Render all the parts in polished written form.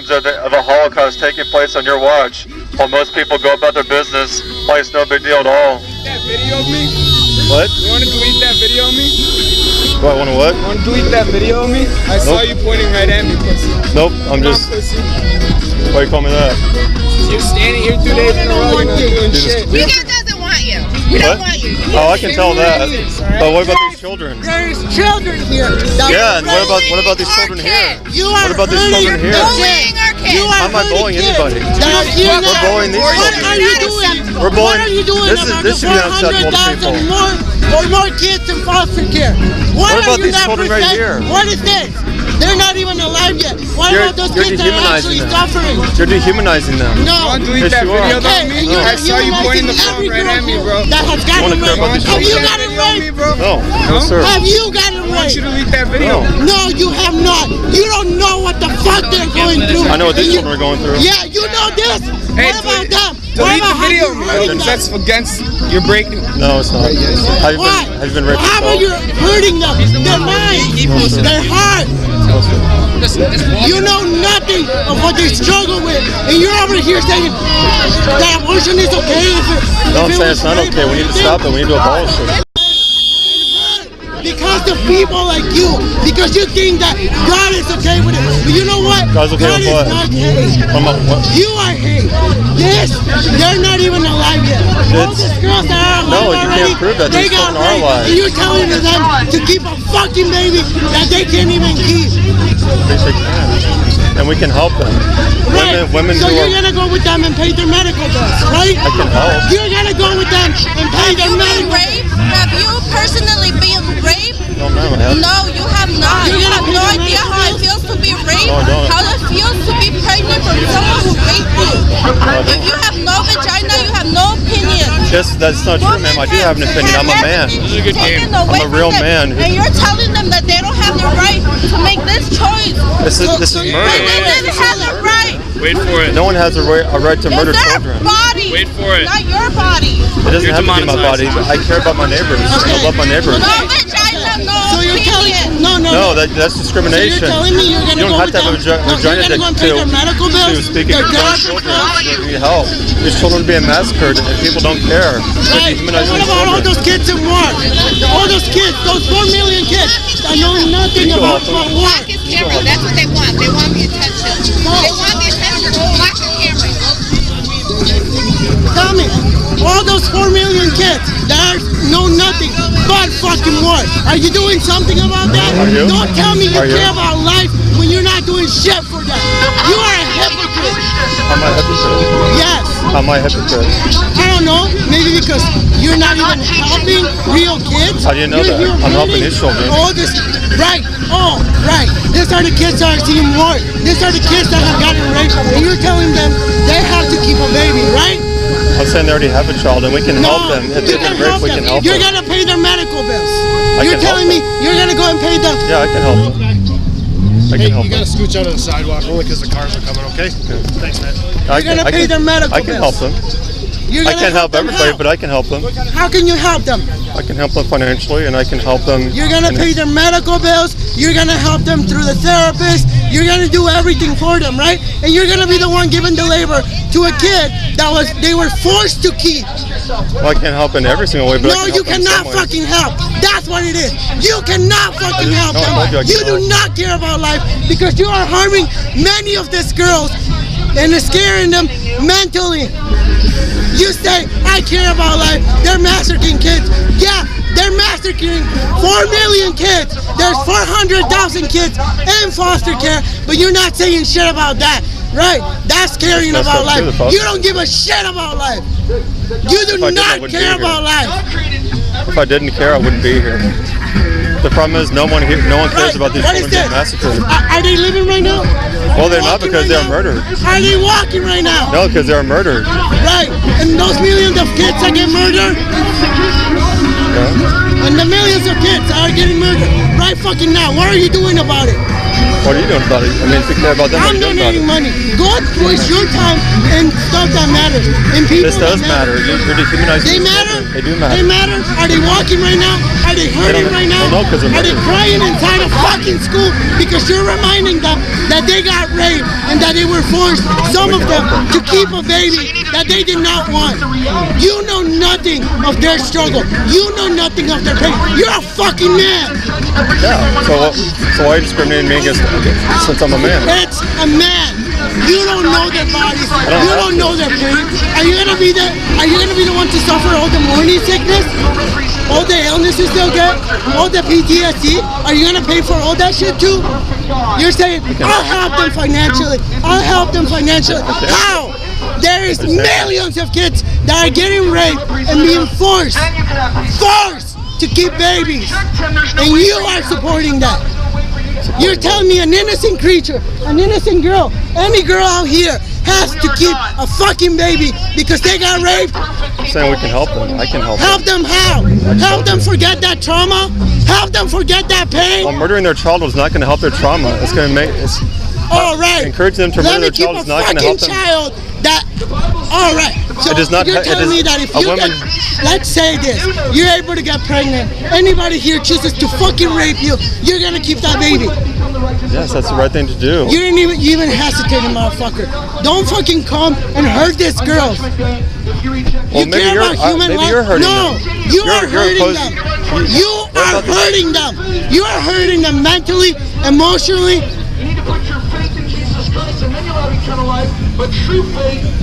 victims of a Holocaust taking place on your watch, while most people go about their business like it's no big deal at all. That video of me? What? You want to delete that video of me? Do I want to what? You want to delete that video of me? I saw you pointing right at me, pussy. Nope, I'm just... Why you call me that? You're standing here 2 days in a row, you're not doing shit. Miguel doesn't want you. We don't want you. Oh, I can tell that. But what about these children? There's children here. Yeah, and what about these children here? What about these children here? Bullying our kids. How am I bullying anybody? We're bullying these children. What are you doing? We're bullying. What are you doing This should be unacceptable to people. more kids in foster care? What about these children right here? What is this? They're not even alive yet. What about those kids that are actually suffering? You're dehumanizing them. No. You want to delete that video of me? No. I saw you pointing the phone right at me, bro. That has gotten raped. Have you gotten raped? No. No, sir. Have you gotten I want you raped? to delete that video. No, you have not. You don't know what the fuck they're going through. I know what these children are going through. Yeah, you know this. Hey, what about them? Delete the video, bro. That's against your breaking. No, it's not. Have you been raped? How are you hurting them? Their mind, their heart. You know nothing of what they struggle with, and you're over here saying that abortion is okay. No, I'm saying it's not okay. We need to stop it. We need to abolish it. Because of people like you, because you think that God is okay with it. But you know what? God's okay God with is what? not hate. You are hate. This, they're not even alive yet. All these girls that are alive No, you already, can't prove that. they These got children are raped, alive. and you're telling them to keep a fucking baby that they can't even keep. They can. And we can help them. Right. Women so who you're are... gonna go with them and pay their medical bills, right? I can help. You're gonna go with them and pay their medical bills. Raped? Have you personally been raped? No, ma'am, I haven't. No, you have not. You have no idea how it feels to be raped. No, I don't. How it feels to be pregnant from someone who raped you. If you have no vagina, you have no opinion. That's not true, ma'am. I do have an opinion. I'm a man. I'm a real man. And you're telling them that they don't have the right to make this choice. This is murder. They have the right. Wait for it. No one has a right to murder It's their children. body. Wait for it. Not your body. It doesn't have to be my body. I care about my neighbors. I love my neighbors. No vagina, no So you're telling opinion. No, that's discrimination. So you're telling me you're gonna You don't go have to have a vagina you're gonna go and pay their medical to bills? speak against young children. We need help. These children are being massacred and people don't care. Right. They're And dehumanizing what about all children. those kids in war? All those kids, those 4 million kids that know nothing about war. Block his camera. That's what they want. They want the attention. They want the attention. Block your camera. Tell me, all those 4 million kids that know nothing but fucking war. Are you doing something about that? Are you? Don't tell me you Are you? care about life when you're not doing shit for them. You are a hypocrite. Am I a hypocrite? Yes. Am I a hypocrite? I don't know. Maybe because you're not even helping real kids. How do you know that? I'm helping these children. All this, right? Oh, right. These are the kids that are seeing war. These are the kids that have gotten raped, and you're telling them they have to keep a baby, right? I'm saying they already have a child and we can help them. If you they've been can help raped, we them. can help You're them. gonna pay their medical bills. I You're can telling help me you're gonna go and pay them. Yeah, I can help them. I Hey, can help you them. gotta scooch out of the sidewalk only because the cars are coming, okay? Thanks, man. I You're gonna pay their medical I can help bills. them. You're I gonna can't help them everybody, how? but I can help them. How can you help them? I can help them financially, and I can help them. You're gonna pay their medical bills. You're gonna help them through the therapist. You're gonna do everything for them, right? And you're gonna be the one giving the labor to a kid that they were forced to keep. Well, I can't help in every single way, but I No, can you help in some cannot ways. fucking help. That's what it is. You cannot fucking help No, I told you I them. You cannot. do not care about life because you are harming many of these girls and scaring them mentally. You say, I care about life. They're massacring kids. Yeah, they're massacring 4 million kids. There's 400,000 kids in foster care, but you're not saying shit about that. Right? That's caring That's about not true, life. the You don't give a shit about life. You do If I did, I not wouldn't care be here. about life. If I didn't care, I wouldn't be here. The problem is no one cares about these What children is getting this? massacred. Are they living right now? Well, they're not Walking because right they're now? murdered. Are they walking right now? No, because they're murdered. Right. And those millions of kids that get murdered, Yeah. and the millions of kids that are getting murdered right fucking now. What are you doing about it? What are you doing about it? I mean, if you care about them, what are I'm you doing about donating it? money. Go waste your time and stuff that matters. And people This does that matter. You're dehumanizing They these matter? children. They do matter. They matter? Are they walking right now? Are they hurting right now? Well, no, 'cause they're Are they murdering. crying inside a fucking school because you're reminding them that they got raped and that they were forced, some of them, to keep a baby that they did not want? You know nothing of their struggle. You know nothing of their pain. You're a fucking man. Yeah. So why are you discriminating me against since I'm a man? It's a man. You don't know their bodies. You don't know their pain. Are you gonna be the one to suffer all the morning sickness? All the illnesses they'll get? All the PTSD? Are you gonna pay for all that shit too? You're saying, I'll help them financially. I'll help them financially. How? There is millions of kids that are getting raped and being forced to keep babies. And you are supporting that. You're telling me an innocent creature, an innocent girl, any girl out here has to keep a fucking baby because they got raped? I'm saying we can help them. I can help them. Help them how? Help them forget that trauma? Help them forget that pain? Well, murdering their child is not going to help their trauma. It's going to make All right. encourage them to murder their child is not going to help them. Child that. All right. So It does not. you're telling me that if you woman. let's say this, you're able to get pregnant. Anybody here chooses to fucking rape you, you're gonna keep that baby. Yes, that's the right thing to do. You didn't even hesitate, motherfucker. Don't fucking come and hurt this girl. Well, You care about human maybe life? you're hurting No, them. you are hurting them. You are hurting them. You are hurting them mentally, emotionally.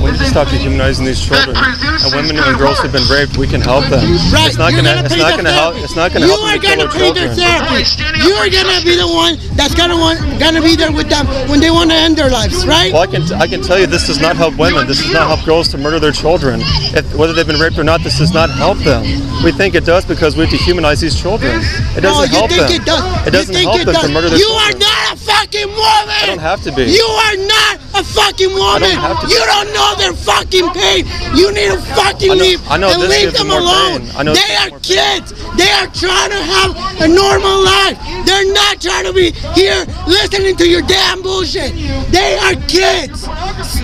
We need to stop dehumanizing these children. And women and girls who've been raped, we can help them. Right. It's not going to help. It's not going to You help are them to kill gonna their pay their children. therapy. You are gonna be the one that's gonna be there with them when they want to end their lives, right? Well, I can tell you this does not help women. This does not help girls to murder their children. Whether they've been raped or not, this does not help them. We think it does because we dehumanize these children. It doesn't help them. It does. It doesn't help them to murder their You children. are not a fucking woman. I don't have to be. You are not a fucking woman. have to be. You don't know their fucking pain. You need to fucking leave I know and this leave gives them more alone. pain. I know They this are gives more pain. kids. They are trying to have a normal life. They're not trying to be here listening to your damn bullshit. They are kids.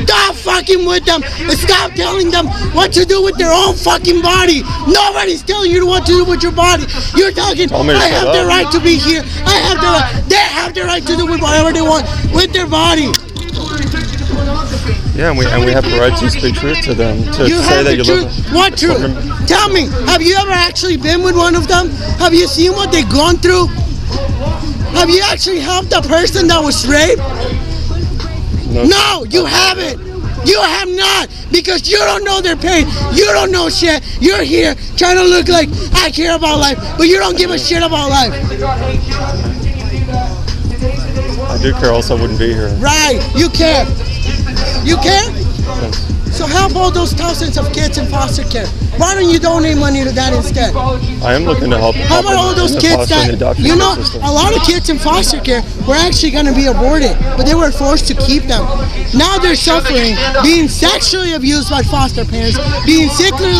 Stop fucking with them and stop telling them what to do with their own fucking body. Nobody's telling you what to do with your body. You're talking, Tell me to I shut have the up. right to be here. I have the right. They have the right to do whatever they want with their body. Yeah, and we have the right to speak truth to them. To You say have that the you truth. love them. What truth? Tell me, have you ever actually been with one of them? Have you seen what they've gone through? Have you actually helped a person that was raped? No, you haven't. You have not, because you don't know their pain. You don't know shit. You're here trying to look like I care about life, but you don't give a shit about life. I do care, else I wouldn't be here. Right, you care. You care? So help all those thousands of kids in foster care. Why don't you donate money to that instead? I am looking to help. How about all those kids that, you know, a lot of kids in foster care were actually going to be aborted, but they were forced to keep them. Now they're suffering, being sexually abused by foster parents, they're being sexually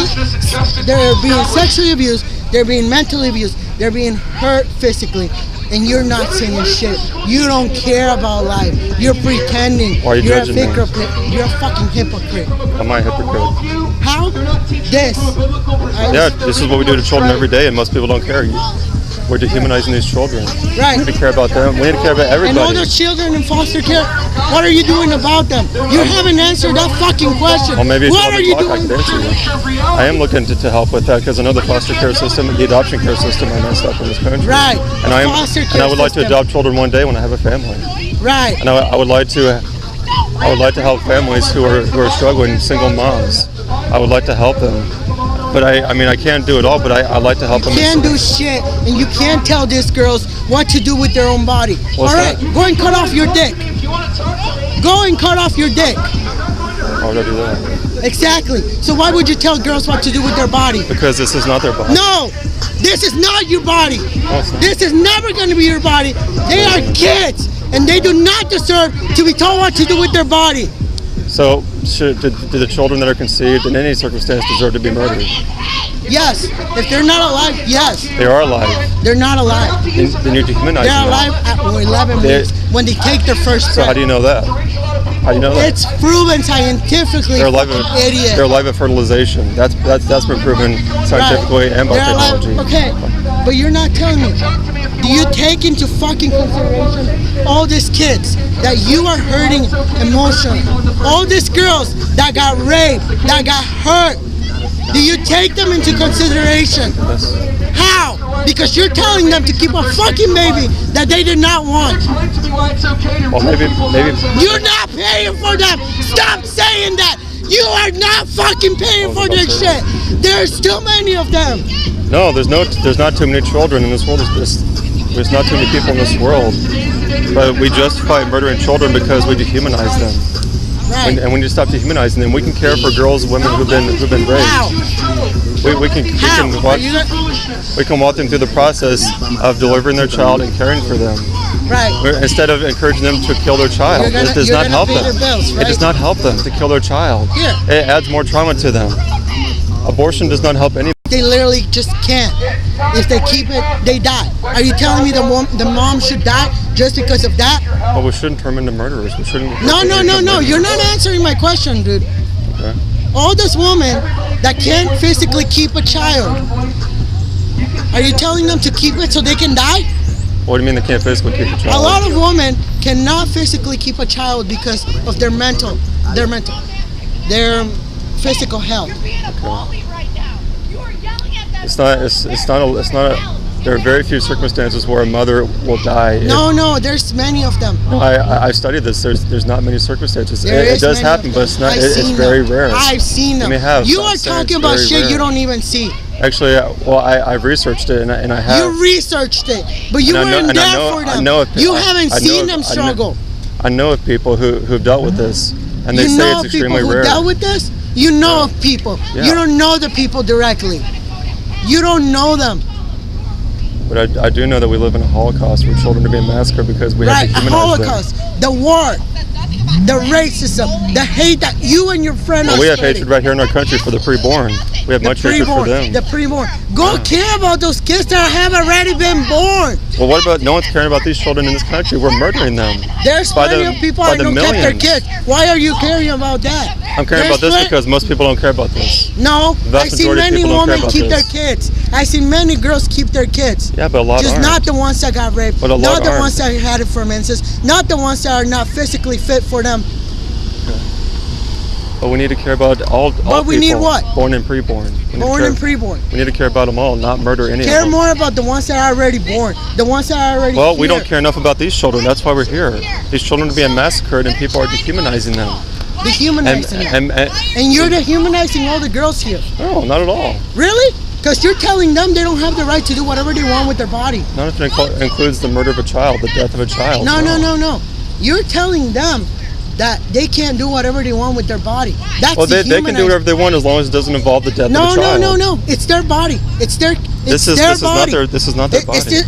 abused, they're being mentally abused, they're being hurt physically. And you're not saying shit. You don't care about life. You're pretending. Why are you You're a judging me? hypocrite. You're a fucking hypocrite. Am I a hypocrite? How? This. Yeah, this is what we do to children every day, and most people don't care. We're dehumanizing these children. Right. We need to care about them. We need to care about And all everybody. those children in foster care, what are you doing about them? You haven't answered that fucking question. Well, maybe if what are you you want to doing? talk, I could answer you. I am looking to help with that because I know the foster care system, the adoption care system are messed up in this country. Right. And Foster care and I would like to system. adopt children one day when I have a family. Right. And I would like to help families who are struggling, single moms. I would like to help them. But I can't do it all, but I'd like to help them. You can't do shit, and you can't tell these girls what to do with their own body. Well, all right, go and cut off your dick. Go and cut off your dick. Why would I do that? Exactly. So why would you tell girls what to do with their body? Because this is not their body. No, this is not your body. Awesome. This is never going to be your body. They are kids, and they do not deserve to be told what to do with their body. So do the children that are conceived in any circumstance deserve to be murdered? Yes. If they're not alive, yes. They are alive. They're not alive. Then you're dehumanizing They're them. alive at 11 weeks when they take their first breath. So how do you know that? How do you know that? It's proven scientifically. They're alive. Idiot. They're alive at fertilization. That's been proven scientifically and by They're alive. technology. Okay, but you're not telling me. Do you take into fucking consideration all these kids that you are hurting emotionally? All these girls that got raped, that got hurt. Do you take them into consideration? How? Because you're telling them to keep a fucking baby that they did not want. Well, maybe. You're not paying for them. Stop saying that. You are not fucking paying for this shit. There's too many of them. No, there's not too many children in this world. There's not too many people in this world. But we justify murdering children because we dehumanize them. Right. And when you stop dehumanizing them, we can care for girls and women who've been raped. How? We can walk them through the process of delivering their child and caring for them. Right. Instead of encouraging them to kill their child. It does not help them. It does not help them to kill their child. Yeah. It adds more trauma to them. Abortion does not help anyone. They literally just can't. If they keep it, they die. Are you telling me the mom should die just because of that? But we shouldn't turn them into murderers. We shouldn't. No. You're not answering my question, dude. Okay. All this women that can't physically keep a child, are you telling them to keep it so they can die? What do you mean they can't physically keep a child? A lot of women cannot physically keep a child because of their physical health. Okay. It's not. There are very few circumstances where a mother will die. No, there's many of them. No, I studied this. There's not many circumstances. It does happen, but it's not. It's very rare. I've seen them. You are talking about shit you don't even see. Actually, well, I've researched it, and I have. You researched it, but you weren't there for them. You haven't seen them struggle. I know of people who've dealt with this, and they say it's extremely rare. You know people who dealt with this? You know of people. Yeah. You don't know the people directly. You don't know them. But I do know that we live in a Holocaust where children are being massacred because we have to humanize a Holocaust, the war, the racism, the hate that you and your friend are we have hatred right here in our country for the preborn. We have much hatred for them. The preborn. Go care about those kids that have already been born. Well, what about no one's caring about these children in this country? We're murdering them. There's plenty of people that don't keep their kids. Why are you caring about that? I'm caring about this because most people don't care about this. No, I see many women keep their kids. I see many girls keep their kids. Yeah, but a lot just aren't. not the ones that got raped. But a lot not the aren't. ones that had it from incest. Not the ones that are not physically fit for them. But we need to care about all but we people. Need what? Born and preborn. Born and preborn. We need to care about them all, not murder any of them. Care more about the ones that are already born. The ones that are already Well, we don't care enough about these children. That's why we're here. These children are being massacred and people are dehumanizing them. Dehumanizing them. And you're dehumanizing all the girls here. No, not at all. Really? Because you're telling them they don't have the right to do whatever they want with their body. Not if it includes the murder of a child, the death of a child. No. You're telling them that they can't do whatever they want with their body. That's they can do whatever they want as long as it doesn't involve the death of a child. No. It's their body. This is not their body.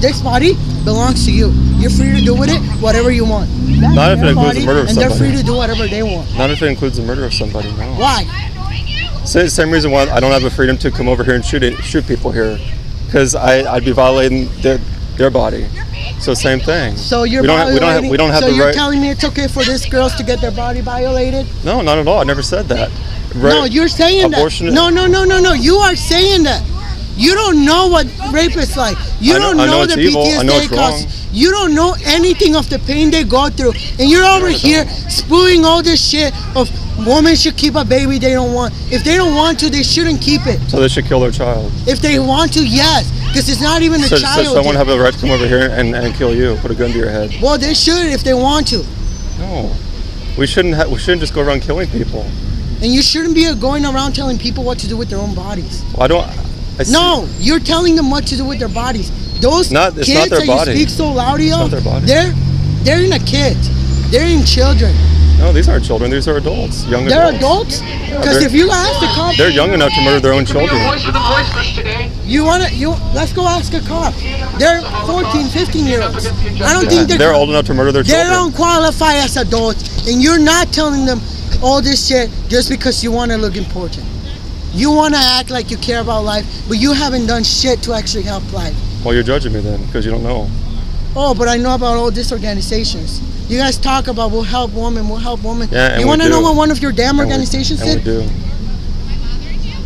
This body belongs to you. You're free to do with it whatever you want. Not if it includes the murder of somebody. And they're free to do whatever they want. Not if it includes the murder of somebody, no. Why? Same reason why I don't have the freedom to come over here and shoot people here. Because I'd be violating their body. So same thing. So you're we don't have the right. So you're telling me it's okay for these girls to get their body violated? No, not at all. I never said that. No, you're saying abortion that. No. You are saying that. You don't know what rape is like. You don't know the PTSD causes. You don't know anything of the pain they go through. And you're over here spewing all this shit of women should keep a baby they don't want. If they don't want to, they shouldn't keep it. So they should kill their child. If they want to, yes. Because it's not even a child. So someone have the right to come over here and kill you, put a gun to your head. Well, they should if they want to. No. We shouldn't just go around killing people. And you shouldn't be going around telling people what to do with their own bodies. Well, No, you're telling them what to do with their bodies. Those kids not their that body. You speak so loudly of, their body. They're in a kid. They're in children. No, these aren't children. These are adults. Young adults. They're adults? Because if you ask the cop... They're young enough to murder their own children. Let's go ask a cop. They're 14, 15-year-olds. I don't think they're old enough to murder their children. They don't qualify as adults. And you're not telling them all this shit just because you want to look important. You want to act like you care about life, but you haven't done shit to actually help life. Well, you're judging me then because you don't know. Oh, but I know about all these organizations. You guys talk about we'll help women, we'll help women. Yeah, and you want to we know do. what one of your damn organizations and did? we do.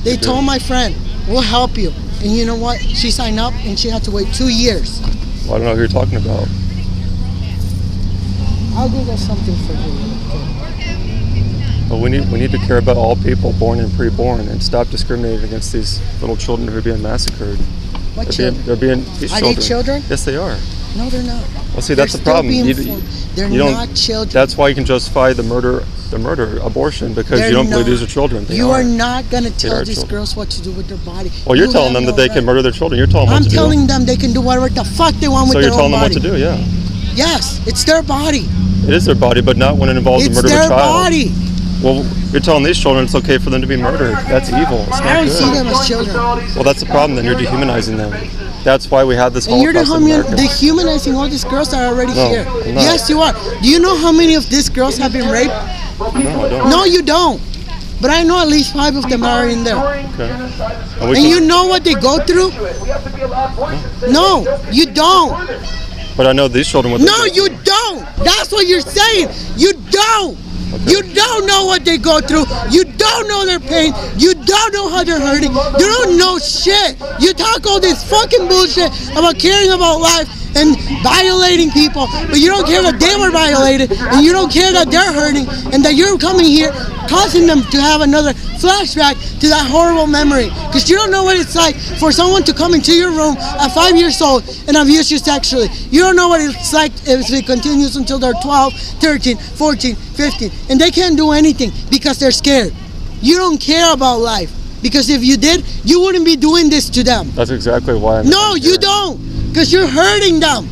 They told my friend, we'll help you. And you know what? She signed up and she had to wait 2 years. Well, I don't know who you're talking about. I'll Google something for you. But we need to care about all people, born and preborn, and stop discriminating against these little children who are being massacred. What children? They're being these Are children. they children? Yes, they are. No, they're not. Well, see, that's the problem. They're not children. That's why you can justify the murder, abortion, because you don't believe these are children. You are not going to tell these children. girls what to do with their body. Well, you're telling them that they can murder their children. You're telling them I'm what to do. telling them they can do whatever the fuck they want with their own body. So you're telling them what to do, yeah. Yes, it's their body. It is their body, but not when it involves the murder of a child. It's their body. Well, you're telling these children it's okay for them to be murdered. That's evil. It's not I don't good. see them as children. Well, that's the problem. Then you're dehumanizing them. That's why we have this And you're Holocaust in America. dehumanizing all these girls that are already here. I'm not. Yes, you are. Do you know how many of these girls have been raped? No, I don't. No, you don't. But I know at least 5 of them are in there. Okay. And you know what they go through? No, you don't. But I know these children. No, you don't. That's what you're saying. You don't. Okay. You don't know what they go through. You don't know their pain. You don't know how they're hurting. You don't know shit. You talk all this fucking bullshit about caring about life and violating people, but you don't care that they were violated, and you don't care that they're hurting, and that you're coming here causing them to have another flashback to that horrible memory. Because you don't know what it's like for someone to come into your room at 5 years old and abuse you sexually. You don't know what it's like if it continues until they're 12, 13, 14, 15, and they can't do anything because they're scared. You don't care about life, because if you did, you wouldn't be doing this to them. That's exactly why I'm No, you don't, because you're hurting them.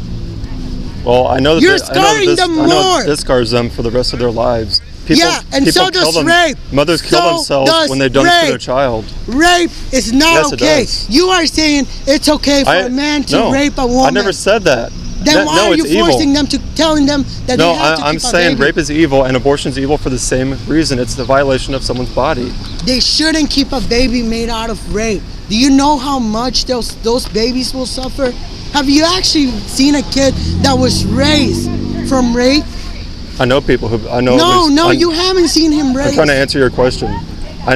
Well, I know that You're scarring them more. I know this scars them for the rest of their lives. People, Yeah, and people so does kill them. rape. Mothers kill So themselves does when they've done it to their rape. child. Rape is not Yes, it okay. does. You are saying it's okay for a man to no, rape a woman. I never said that. Then why no, are you it's forcing evil. them to telling them that No, they have to I'm keep a saying baby? rape is evil and abortion is evil for the same reason. It's the violation of someone's body. They shouldn't keep a baby made out of rape. Do you know how much those babies will suffer? Have you actually seen a kid that was raised from rape? I know people who I know. No, you haven't seen him raised. I'm trying to answer your question. I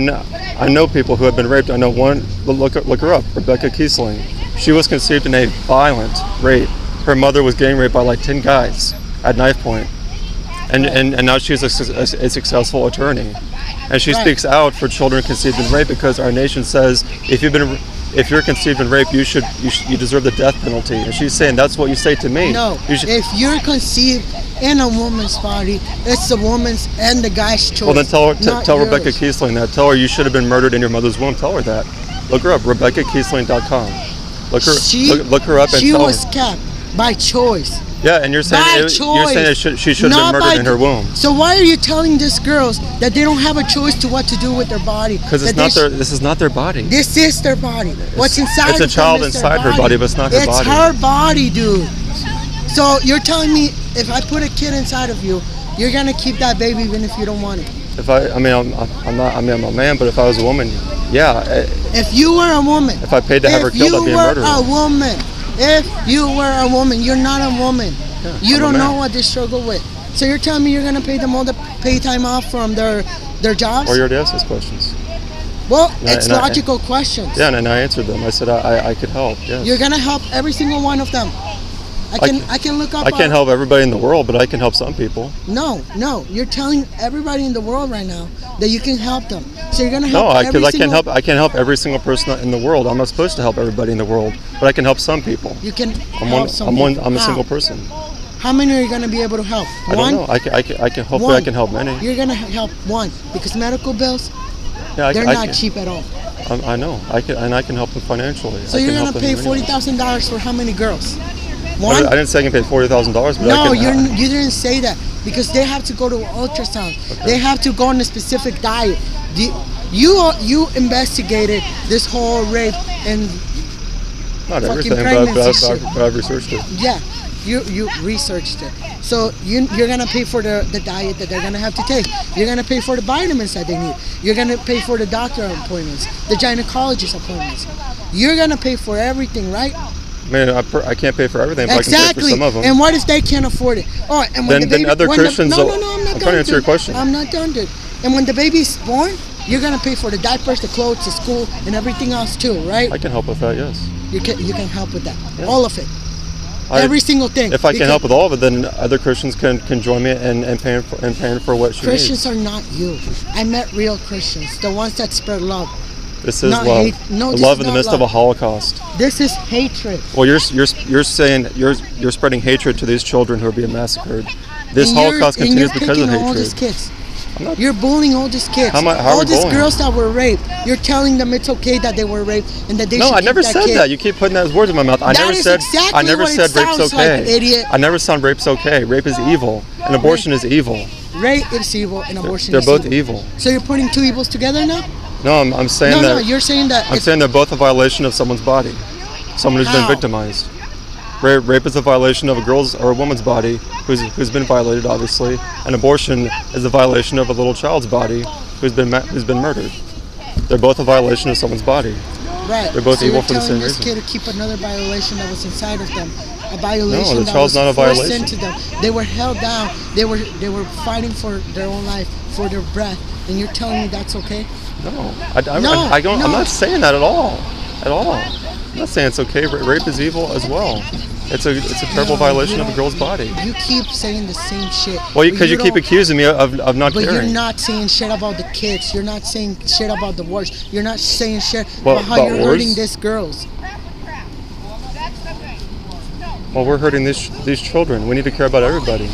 know people who have been raped. I know one. Look her up. Rebecca Kiesling. She was conceived in a violent rape. Her mother was getting raped by like 10 guys at knife point, and now she's a successful attorney, and she speaks out for children conceived in rape because our nation says if you're conceived in rape, you deserve the death penalty. And she's saying that's what you say to me. No, if you're conceived in a woman's body, it's the woman's and the guy's choice. Well, then tell yours. Rebecca Kiesling that. Tell her you should have been murdered in your mother's womb. Tell her that. Look her up, RebeccaKiesling.com. Look her up and she tell her. was kept by choice. Yeah, and you're saying she should have been murdered in her womb. So why are you telling these girls that they don't have a choice to what to do with their body? Because this is not their body. This is their body. What's inside It's a of them child is inside their her body, but it's not her body. It's her body, dude. So you're telling me if I put a kid inside of you, you're gonna keep that baby even if you don't want it? I'm a man, but if I was a woman, yeah. If you were a woman. If I paid to have her killed, I'd be a murderer. If you were a woman, you're not a woman. Yeah, you I'm don't a know man. what they struggle with. So you're telling me you're gonna pay them all the pay time off from their jobs? Or you already asked those questions. Well, it's logical questions. Yeah, and I answered them. I said I could help. Yes. You're gonna help every single one of them. I can look up. I can't help everybody in the world, but I can help some people. No, you're telling everybody in the world right now that you can help them. So you're gonna help. No, because I can't help every single person in the world. I'm not supposed to help everybody in the world, but I can help some people. You can I'm a single person. How many are you gonna be able to help? I don't know. I can hopefully I can help many. You're gonna help one because medical bills, Yeah, they're not cheap at all. I know. I can help them financially. So you're gonna pay $40,000 for how many girls? One? I didn't say I can pay $40,000, but no, you didn't say that because they have to go to ultrasound. Okay. They have to go on a specific diet. You investigated this whole rape and not fucking everything, pregnancy but I've researched it. Yeah, You researched it. So you're gonna pay for the diet that they're gonna have to take. You're gonna pay for the vitamins that they need. You're gonna pay for the doctor appointments, the gynecologist appointments. You're gonna pay for everything, right? Man, I can't pay for everything, but Exactly. I can pay for some of them. And what if they can't afford it? Oh, and when Then other Christians. no, I'm I'm not trying to answer your question. I'm not done, dude. And when the baby's born, you're gonna pay for the diapers, the clothes, the school, and everything else too, right? I can help with that. Yes. You can help with that, Yeah. all of it, every single thing. If I can help with all of it, then other Christians can join me in paying for what she Christians needs. are not you. I met real Christians, the ones that spread love. This is not love. hate. No, this love is in the not midst love. of a Holocaust. This is hatred. Well, you're saying you're spreading hatred to these children who are being massacred. This And Holocaust you're continues because of picking all these hatred. kids. I'm not- You're bullying all these kids. How are all we these bullying? girls that were raped. You're telling them it's okay that they were raped and that they No, should I keep never that said kid. that. You keep putting those words in my mouth. I That never is said. exactly I never what it said rape's sounds okay. like, idiot. I never said rape's okay. Rape is evil, and abortion is evil. Rape is evil and abortion They're is both evil. So you're putting two evils together now? No, I'm saying No, that. you're saying that I'm saying they're both a violation of someone's body. Someone who's been How? victimized. Rape is a violation of a girl's or a woman's body who's been violated, obviously, and abortion is a violation of a little child's body who's been murdered. They're both a violation of someone's body. right. They're both so evil you're for the telling same this reason. kid to keep another violation that was inside of them. A violation the that child's was not a forced violation. into them. They were held down. They were fighting for their own life, for their breath, and you're telling me that's okay? No, No, I don't. no. I'm not saying that at all. At all. I'm not saying it's okay. Rape is evil as well. It's a terrible No, violation you of a don't- girl's body. You keep saying the same shit. Well, but because you keep don't- accusing me of not But caring. you're not saying shit about the kids. You're not saying shit about the wars. You're not saying shit Well, about how about you're wars? hurting these girls. Well, we're hurting these children. We need to care about everybody.